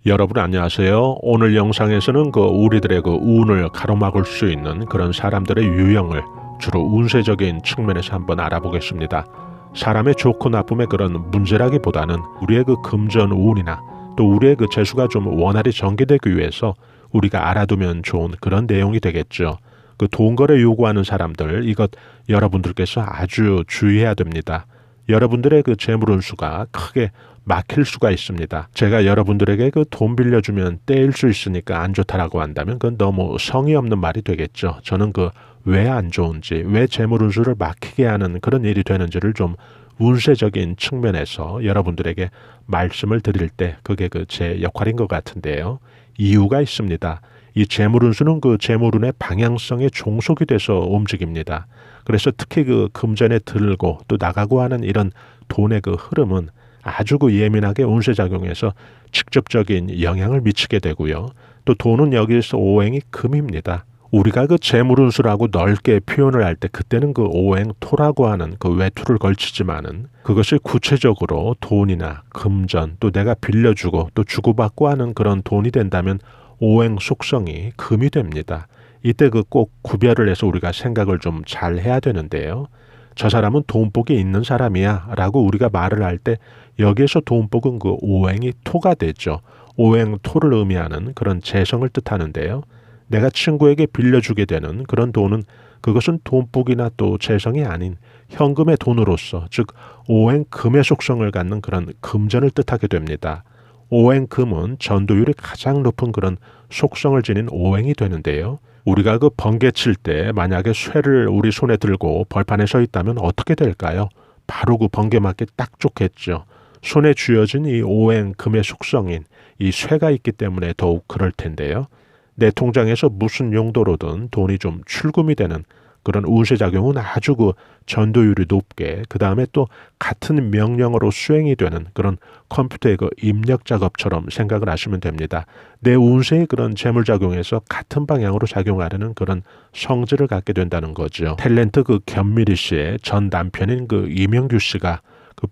여러분 안녕하세요. 오늘 영상에서는 우리들의 운을 가로막을 수 있는 그런 사람들의 유형을 주로 운세적인 측면에서 한번 알아보겠습니다. 사람의 좋고 나쁨의 그런 문제라기보다는 우리의 금전 운이나 또 우리의 재수가 좀 원활히 전개되기 위해서 우리가 알아두면 좋은 그런 내용이 되겠죠. 돈 거래 요구하는 사람들, 이것 여러분들께서 아주 주의해야 됩니다. 여러분들의 재물 운수가 크게 막힐 수가 있습니다. 제가 여러분들에게 돈 빌려주면 떼일 수 있으니까 안 좋다라고 한다면 그건 너무 성의 없는 말이 되겠죠. 저는 왜 안 좋은지, 왜 재물 운수를 막히게 하는 그런 일이 되는지를 좀 운세적인 측면에서 여러분들에게 말씀을 드릴 때 그게 제 역할인 것 같은데요. 이유가 있습니다. 이 재물운수는 재물운의 방향성에 종속이 돼서 움직입니다. 그래서 특히 금전에 들고 또 나가고 하는 이런 돈의 흐름은 아주 예민하게 운세작용해서 직접적인 영향을 미치게 되고요. 또 돈은 여기서 오행이 금입니다. 우리가 재물운수라고 넓게 표현을 할 때 그때는 오행토라고 하는 외투를 걸치지만은 그것이 구체적으로 돈이나 금전 또 내가 빌려주고 또 주고받고 하는 그런 돈이 된다면 오행 속성이 금이 됩니다. 이때 꼭 구별을 해서 우리가 생각을 좀 잘 해야 되는데요. 저 사람은 돈복이 있는 사람이야 라고 우리가 말을 할 때 여기에서 돈복은 오행이 토가 되죠. 오행토를 의미하는 그런 재성을 뜻하는데요. 내가 친구에게 빌려주게 되는 그런 돈은 그것은 돈복이나 또 재성이 아닌 현금의 돈으로서 즉 오행금의 속성을 갖는 그런 금전을 뜻하게 됩니다. 오행금은 전도율이 가장 높은 그런 속성을 지닌 오행이 되는데요. 우리가 번개 칠 때 만약에 쇠를 우리 손에 들고 벌판에 서 있다면 어떻게 될까요? 바로 번개 맞기 딱 좋겠죠. 손에 쥐어진 이 오행금의 속성인 이 쇠가 있기 때문에 더욱 그럴 텐데요. 내 통장에서 무슨 용도로든 돈이 좀 출금이 되는 그런 운세작용은 아주 전도율이 높게 그 다음에 또 같은 명령어로 수행이 되는 그런 컴퓨터의 입력 작업처럼 생각을 하시면 됩니다. 내 운세의 그런 재물작용에서 같은 방향으로 작용하려는 그런 성질을 갖게 된다는 거죠. 탤런트 견미리 씨의 전 남편인 이명규 씨가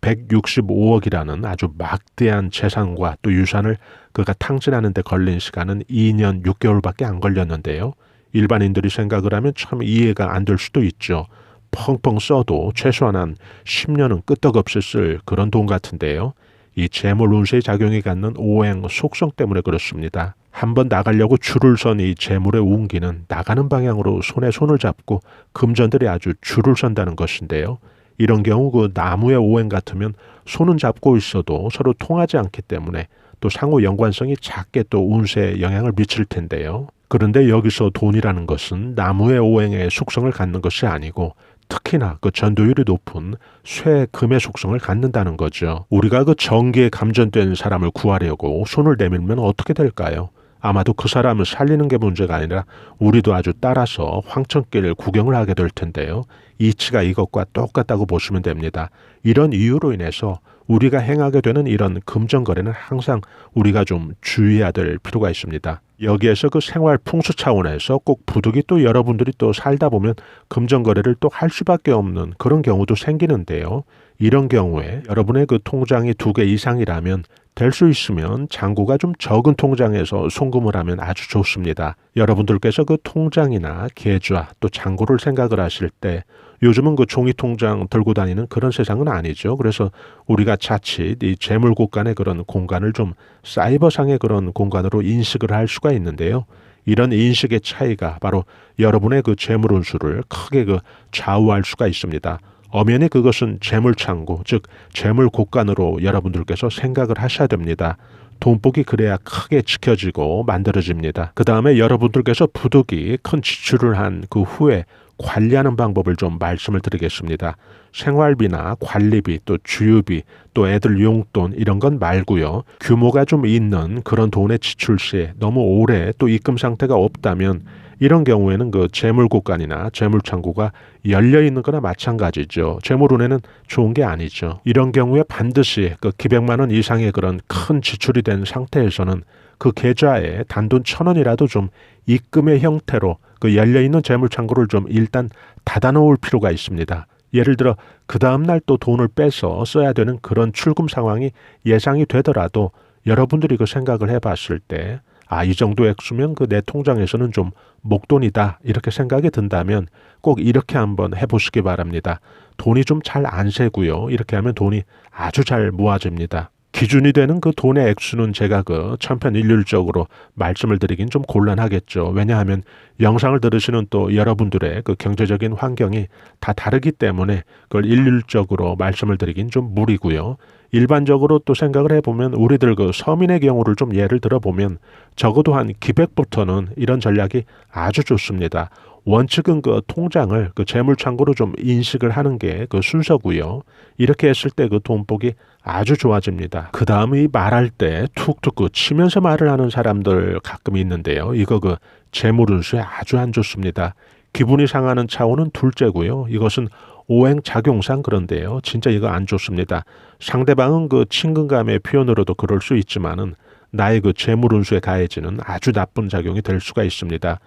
165억이라는 아주 막대한 재산과 또 유산을 그가 탕진하는 데 걸린 시간은 2년 6개월밖에 안 걸렸는데요. 일반인들이 생각을 하면 참 이해가 안 될 수도 있죠. 펑펑 써도 최소한 한 10년은 끄떡없이 쓸 그런 돈 같은데요. 이 재물 운세의 작용이 갖는 오행 속성 때문에 그렇습니다. 한번 나가려고 줄을 선 이 재물의 운기는 나가는 방향으로 손에 손을 잡고 금전들이 아주 줄을 선다는 것인데요. 이런 경우 나무의 오행 같으면 손은 잡고 있어도 서로 통하지 않기 때문에 또 상호 연관성이 작게 또 운세에 영향을 미칠 텐데요. 그런데 여기서 돈이라는 것은 나무의 오행의 속성을 갖는 것이 아니고 특히나 전도율이 높은 쇠, 금의 속성을 갖는다는 거죠. 우리가 전기에 감전된 사람을 구하려고 손을 내밀면 어떻게 될까요? 아마도 그 사람을 살리는 게 문제가 아니라 우리도 아주 따라서 황천길 구경을 하게 될 텐데요. 이치가 이것과 똑같다고 보시면 됩니다. 이런 이유로 인해서 우리가 행하게 되는 이런 금전거래는 항상 우리가 좀 주의해야 될 필요가 있습니다. 여기에서 생활 풍수 차원에서 꼭 부득이 또 여러분들이 또 살다 보면 금전거래를 또 할 수밖에 없는 그런 경우도 생기는데요. 이런 경우에 여러분의 통장이 2개 이상이라면 될 수 있으면 잔고가 좀 적은 통장에서 송금을 하면 아주 좋습니다. 여러분들께서 통장이나 계좌 또 잔고를 생각을 하실 때 요즘은 종이 통장 들고 다니는 그런 세상은 아니죠. 그래서 우리가 자칫 이 재물곳간의 그런 공간을 좀 사이버상의 그런 공간으로 인식을 할 수가 있는데요. 이런 인식의 차이가 바로 여러분의 재물 운수를 크게 좌우할 수가 있습니다. 엄연히 그것은 재물창고, 즉 재물곳간으로 여러분들께서 생각을 하셔야 됩니다. 돈복이 그래야 크게 지켜지고 만들어집니다. 그 다음에 여러분들께서 부득이 큰 지출을 한 그 후에 관리하는 방법을 좀 말씀을 드리겠습니다. 생활비나 관리비 또 주유비 또 애들 용돈 이런 건 말고요. 규모가 좀 있는 그런 돈의 지출 시에 너무 오래 또 입금 상태가 없다면 이런 경우에는 재물곳간이나 재물창고가 열려있는 거나 마찬가지죠. 재물운에는 좋은 게 아니죠. 이런 경우에 반드시 기백만 원 이상의 그런 큰 지출이 된 상태에서는 그 계좌에 단돈 1,000원이라도 좀 입금의 형태로 열려있는 재물창고를 좀 일단 닫아놓을 필요가 있습니다. 예를 들어 그 다음날 또 돈을 빼서 써야 되는 그런 출금 상황이 예상이 되더라도 여러분들이 그 생각을 해봤을 때 이 정도 액수면 그 내 통장에서는 좀 목돈이다 이렇게 생각이 든다면 꼭 이렇게 한번 해보시기 바랍니다. 돈이 좀 잘 안 새고요. 이렇게 하면 돈이 아주 잘 모아집니다. 기준이 되는 그 돈의 액수는 제가 그 천편일률적으로 말씀을 드리긴 좀 곤란하겠죠. 왜냐하면 영상을 들으시는 또 여러분들의 그 경제적인 환경이 다 다르기 때문에 그걸 일률적으로 말씀을 드리긴 좀 무리고요. 일반적으로 또 생각을 해보면 우리들 그 서민의 경우를 좀 예를 들어보면 적어도 한 기백부터는 이런 전략이 아주 좋습니다. 원칙은 그 통장을 그 재물창고로 좀 인식을 하는 게 그 순서고요. 이렇게 했을 때 그 돈복이 아주 좋아집니다. 그 다음에 이 말할 때 툭툭 그 치면서 말을 하는 사람들 가끔 있는데요. 이거 그 재물운수에 아주 안 좋습니다. 기분이 상하는 차원은 둘째고요. 이것은 오행작용상 그런데요. 진짜 이거 안 좋습니다. 상대방은 그 친근감의 표현으로도 그럴 수 있지만은 나의 그 재물운수에 가해지는 아주 나쁜 작용이 될 수가 있습니다.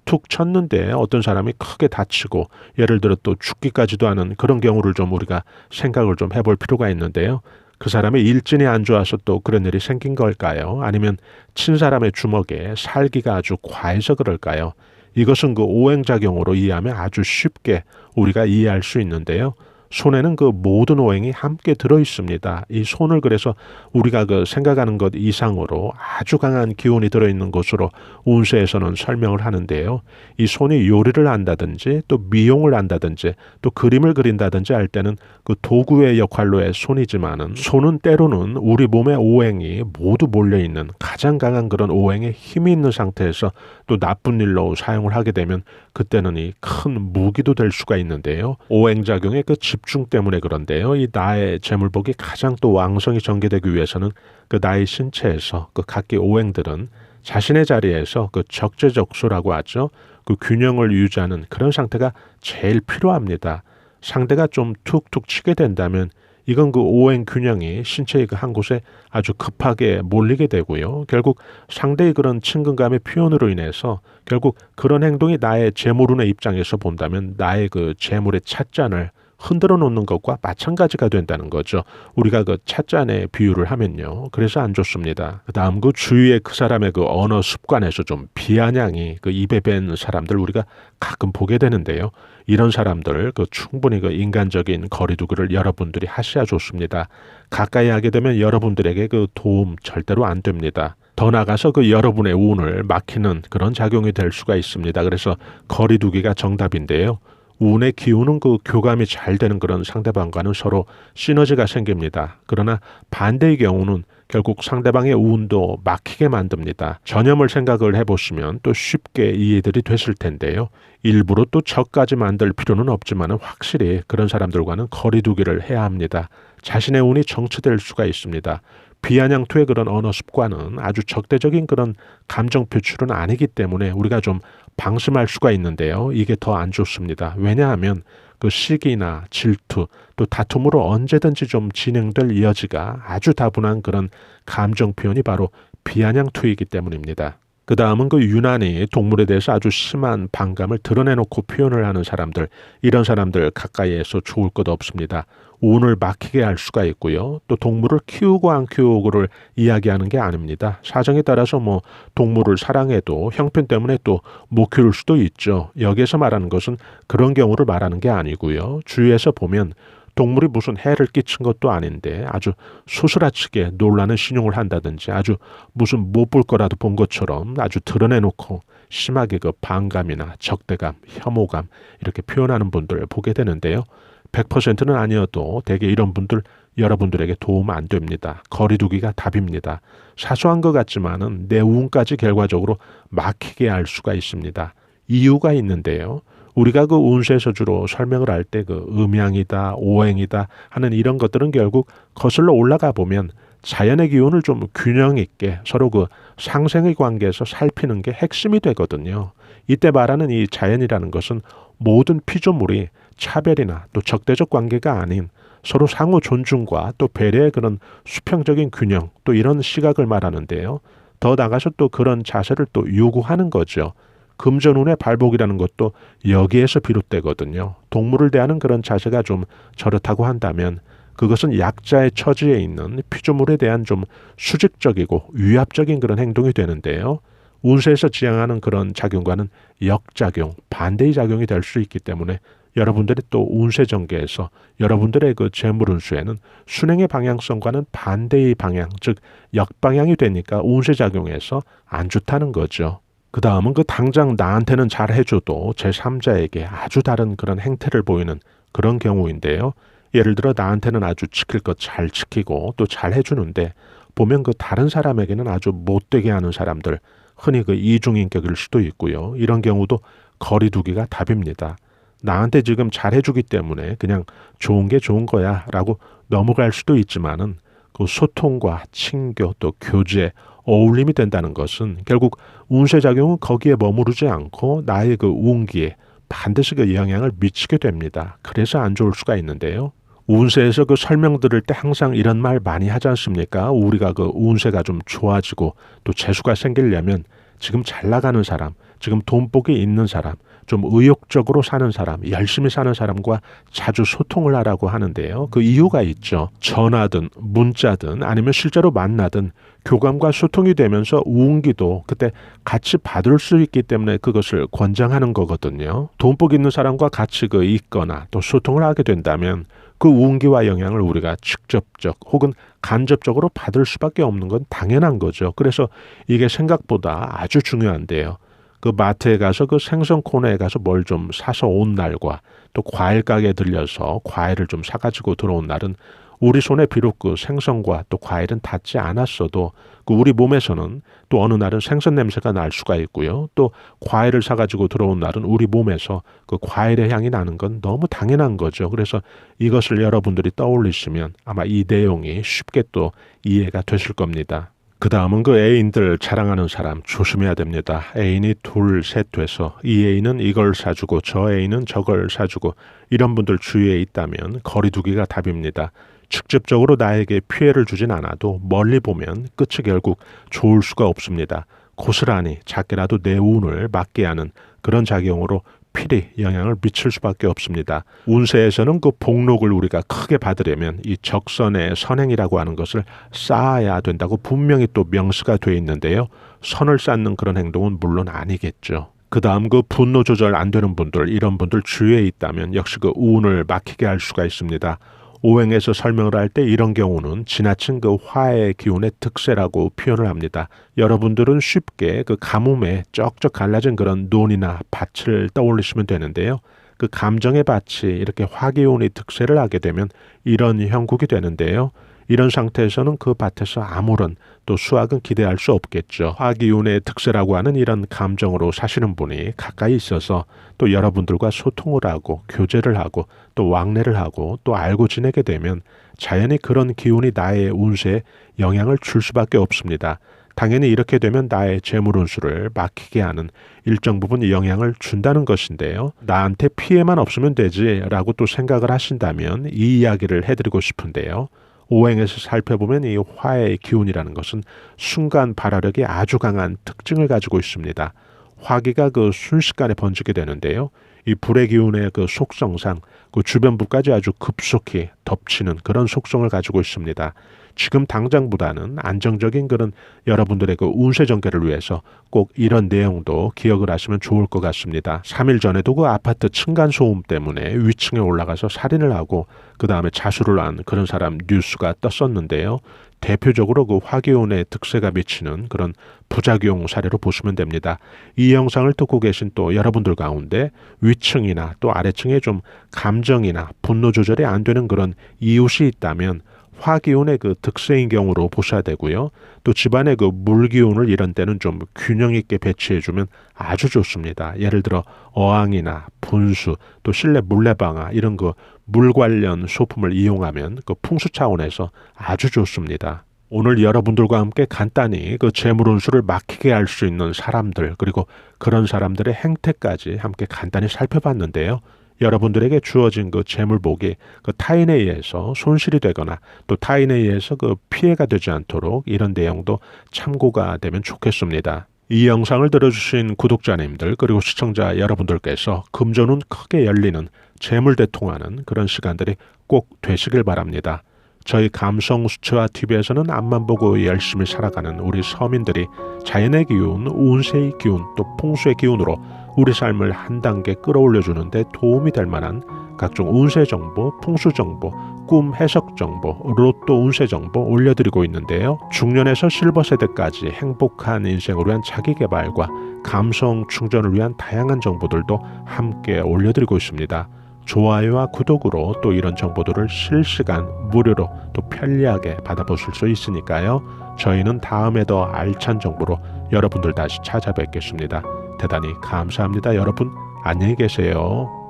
툭 쳤는데 어떤 사람이 크게 다치고 예를 들어 또 죽기까지도 하는 그런 경우를 좀 우리가 생각을 좀 해볼 필요가 있는데요. 그 사람의 일진이 안 좋아서 또 그런 일이 생긴 걸까요? 아니면 친사람의 주먹에 살기가 아주 과해서 그럴까요? 이것은 그 오행작용으로 이해하면 아주 쉽게 우리가 이해할 수 있는데요. 손에는 그 모든 오행이 함께 들어 있습니다. 이 손을 그래서 우리가 그 생각하는 것 이상으로 아주 강한 기운이 들어있는 것으로 운세에서는 설명을 하는데요. 이 손이 요리를 한다든지 또 미용을 한다든지 또 그림을 그린다든지 할 때는 그 도구의 역할로의 손이지만은 손은 때로는 우리 몸의 오행이 모두 몰려있는 가장 강한 그런 오행에 힘이 있는 상태에서 또 나쁜 일로 사용을 하게 되면 그때는 이 큰 무기도 될 수가 있는데요. 오행작용의 그 집중 때문에 그런데요. 이 나의 재물복이 가장 또 왕성히 전개되기 위해서는 그 나의 신체에서 그 각기 오행들은 자신의 자리에서 그 적재적소라고 하죠. 그 균형을 유지하는 그런 상태가 제일 필요합니다. 상대가 좀 툭툭 치게 된다면 이건 그 오행 균형이 신체의 그 한 곳에 아주 급하게 몰리게 되고요. 결국 상대의 그런 친근감의 표현으로 인해서 결국 그런 행동이 나의 재물운의 입장에서 본다면 나의 그 재물의 찻잔을 흔들어 놓는 것과 마찬가지가 된다는 거죠. 우리가 그 찻잔에 비유를 하면요. 그래서 안 좋습니다. 그 다음 그 주위의 그 사람의 그 언어 습관에서 좀 비아냥이 그 입에 밴 사람들 우리가 가끔 보게 되는데요. 이런 사람들 그 충분히 그 인간적인 거리두기를 여러분들이 하셔야 좋습니다. 가까이 하게 되면 여러분들에게 그 도움 절대로 안 됩니다. 더 나가서 그 여러분의 운을 막히는 그런 작용이 될 수가 있습니다. 그래서 거리두기가 정답인데요. 운의 기운은 그 교감이 잘 되는 그런 상대방과는 서로 시너지가 생깁니다. 그러나 반대의 경우는 결국 상대방의 운도 막히게 만듭니다. 전염을 생각을 해보시면 또 쉽게 이해들이 됐을 텐데요. 일부러 또 적까지 만들 필요는 없지만 확실히 그런 사람들과는 거리두기를 해야 합니다. 자신의 운이 정체될 수가 있습니다. 비아냥투의 그런 언어 습관은 아주 적대적인 그런 감정 표출은 아니기 때문에 우리가 좀 방심할 수가 있는데요. 이게 더 안 좋습니다. 왜냐하면 그 시기나 질투 또 다툼으로 언제든지 좀 진행될 여지가 아주 다분한 그런 감정 표현이 바로 비아냥투이기 때문입니다. 그 다음은 그 유난히 동물에 대해서 아주 심한 반감을 드러내놓고 표현을 하는 사람들, 이런 사람들 가까이에서 좋을 것 없습니다. 운을 막히게 할 수가 있고요. 또 동물을 키우고 안 키우고를 이야기하는 게 아닙니다. 사정에 따라서 뭐 동물을 사랑해도 형편 때문에 또 못 키울 수도 있죠. 여기에서 말하는 것은 그런 경우를 말하는 게 아니고요. 주위에서 보면 동물이 무슨 해를 끼친 것도 아닌데 아주 소스라치게 놀라는 신용을 한다든지 아주 무슨 못 볼 거라도 본 것처럼 아주 드러내놓고 심하게 그 반감이나 적대감, 혐오감 이렇게 표현하는 분들을 보게 되는데요. 100%는 아니어도 대개 이런 분들 여러분들에게 도움 안 됩니다. 거리두기가 답입니다. 사소한 것 같지만은 내 운까지 결과적으로 막히게 할 수가 있습니다. 이유가 있는데요. 우리가 그 운세에서 주로 설명을 할 때 그 음양이다, 오행이다 하는 이런 것들은 결국 거슬러 올라가 보면 자연의 기운을 좀 균형 있게 서로 그 상생의 관계에서 살피는 게 핵심이 되거든요. 이때 말하는 이 자연이라는 것은 모든 피조물이 차별이나 또 적대적 관계가 아닌 서로 상호 존중과 또 배려의 그런 수평적인 균형 또 이런 시각을 말하는데요. 더 나가서 또 그런 자세를 또 요구하는 거죠. 금전운의 발복이라는 것도 여기에서 비롯되거든요. 동물을 대하는 그런 자세가 좀 저렇다고 한다면 그것은 약자의 처지에 있는 피조물에 대한 좀 수직적이고 위압적인 그런 행동이 되는데요. 운세에서 지향하는 그런 작용과는 역작용, 반대의 작용이 될 수 있기 때문에 여러분들이 또 운세 전개에서 여러분들의 그 재물운수에는 순행의 방향성과는 반대의 방향, 즉 역방향이 되니까 운세 작용에서 안 좋다는 거죠. 그 다음은 그 당장 나한테는 잘 해줘도 제3자에게 아주 다른 그런 행태를 보이는 그런 경우인데요. 예를 들어 나한테는 아주 지킬 것 잘 지키고 또 잘 해주는데 보면 그 다른 사람에게는 아주 못되게 하는 사람들, 흔히 그 이중인격일 수도 있고요. 이런 경우도 거리두기가 답입니다. 나한테 지금 잘해주기 때문에 그냥 좋은 게 좋은 거야 라고 넘어갈 수도 있지만은 그 소통과 친교 또 교제, 어울림이 된다는 것은 결국 운세작용은 거기에 머무르지 않고 나의 그 운기에 반드시 그 영향을 미치게 됩니다. 그래서 안 좋을 수가 있는데요. 운세에서 그 설명 들을 때 항상 이런 말 많이 하지 않습니까? 우리가 그 운세가 좀 좋아지고 또 재수가 생기려면 지금 잘 나가는 사람, 지금 돈복이 있는 사람, 좀 의욕적으로 사는 사람, 열심히 사는 사람과 자주 소통을 하라고 하는데요. 그 이유가 있죠. 전화든 문자든 아니면 실제로 만나든 교감과 소통이 되면서 운기도 그때 같이 받을 수 있기 때문에 그것을 권장하는 거거든요. 돈복 있는 사람과 같이 그 있거나 또 소통을 하게 된다면 그 운기와 영향을 우리가 직접적 혹은 간접적으로 받을 수밖에 없는 건 당연한 거죠. 그래서 이게 생각보다 아주 중요한데요. 그 마트에 가서 그 생선 코너에 가서 뭘 좀 사서 온 날과 또 과일 가게에 들려서 과일을 좀 사가지고 들어온 날은 우리 손에 비록 그 생선과 또 과일은 닿지 않았어도 그 우리 몸에서는 또 어느 날은 생선 냄새가 날 수가 있고요. 또 과일을 사가지고 들어온 날은 우리 몸에서 그 과일의 향이 나는 건 너무 당연한 거죠. 그래서 이것을 여러분들이 떠올리시면 아마 이 내용이 쉽게 또 이해가 되실 겁니다. 그 다음은 그 애인들 자랑하는 사람 조심해야 됩니다. 애인이 둘, 셋 돼서 이 애인은 이걸 사주고 저 애인은 저걸 사주고 이런 분들 주위에 있다면 거리두기가 답입니다. 직접적으로 나에게 피해를 주진 않아도 멀리 보면 끝이 결국 좋을 수가 없습니다. 고스란히 작게라도 내 운을 막게 하는 그런 작용으로 필히 영향을 미칠 수밖에 없습니다. 운세에서는 그 복록을 우리가 크게 받으려면 이 적선의 선행이라고 하는 것을 쌓아야 된다고 분명히 또 명시가 되어 있는데요. 선을 쌓는 그런 행동은 물론 아니겠죠. 그 다음 그 분노 조절 안 되는 분들, 이런 분들 주위에 있다면 역시 그 운을 막히게 할 수가 있습니다. 오행에서 설명을 할 때 이런 경우는 지나친 그 화의 기운의 득세라고 표현을 합니다. 여러분들은 쉽게 그 가뭄에 쩍쩍 갈라진 그런 논이나 밭을 떠올리시면 되는데요. 그 감정의 밭이 이렇게 화기운이 득세를 하게 되면 이런 형국이 되는데요. 이런 상태에서는 그 밭에서 아무런 또 수확은 기대할 수 없겠죠. 화기운의 득세라고 하는 이런 감정으로 사시는 분이 가까이 있어서 또 여러분들과 소통을 하고 교제를 하고 또 왕래를 하고 또 알고 지내게 되면 자연히 그런 기운이 나의 운세에 영향을 줄 수밖에 없습니다. 당연히 이렇게 되면 나의 재물운수를 막히게 하는 일정 부분 영향을 준다는 것인데요. 나한테 피해만 없으면 되지라고 또 생각을 하신다면 이 이야기를 해드리고 싶은데요. 오행에서 살펴보면 이 화의 기운이라는 것은 순간 발화력이 아주 강한 특징을 가지고 있습니다. 화기가 그 순식간에 번지게 되는데요. 이 불의 기운의 그 속성상 그 주변부까지 아주 급속히 덮치는 그런 속성을 가지고 있습니다. 지금 당장보다는 안정적인 그런 여러분들의 그 운세 전개를 위해서 꼭 이런 내용도 기억을 하시면 좋을 것 같습니다. 3일 전에도 그 아파트 층간소음 때문에 위층에 올라가서 살인을 하고 그 다음에 자수를 한 그런 사람 뉴스가 떴었는데요. 대표적으로 그 화기운의 득세가 미치는 그런 부작용 사례로 보시면 됩니다. 이 영상을 듣고 계신 또 여러분들 가운데 위층이나 또 아래층에 좀 감정이나 분노 조절이 안 되는 그런 이웃이 있다면 화기운의 그 득세인 경우로 보셔야 되고요. 또 집안의 그 물기운을 이런 때는 좀 균형 있게 배치해주면 아주 좋습니다. 예를 들어 어항이나 분수, 또 실내 물레방아 이런 그 물 관련 소품을 이용하면 그 풍수 차원에서 아주 좋습니다. 오늘 여러분들과 함께 간단히 그 재물운수를 막히게 할 수 있는 사람들 그리고 그런 사람들의 행태까지 함께 간단히 살펴봤는데요. 여러분들에게 주어진 그 재물복이 그 타인에 의해서 손실이 되거나 또 타인에 의해서 그 피해가 되지 않도록 이런 내용도 참고가 되면 좋겠습니다. 이 영상을 들어주신 구독자님들 그리고 시청자 여러분들께서 금전운 크게 열리는 재물대통하는 그런 시간들이 꼭 되시길 바랍니다. 저희 감성수채화 TV에서는 앞만 보고 열심히 살아가는 우리 서민들이 자연의 기운, 운세의 기운, 또 풍수의 기운으로 우리 삶을 한 단계 끌어올려주는 데 도움이 될 만한 각종 운세 정보, 풍수 정보, 꿈 해석 정보, 로또 운세 정보 올려드리고 있는데요. 중년에서 실버 세대까지 행복한 인생을 위한 자기 개발과 감성 충전을 위한 다양한 정보들도 함께 올려드리고 있습니다. 좋아요와 구독으로 또 이런 정보들을 실시간 무료로 또 편리하게 받아보실 수 있으니까요. 저희는 다음에 더 알찬 정보로 여러분들 다시 찾아뵙겠습니다. 대단히 감사합니다. 여러분 안녕히 계세요.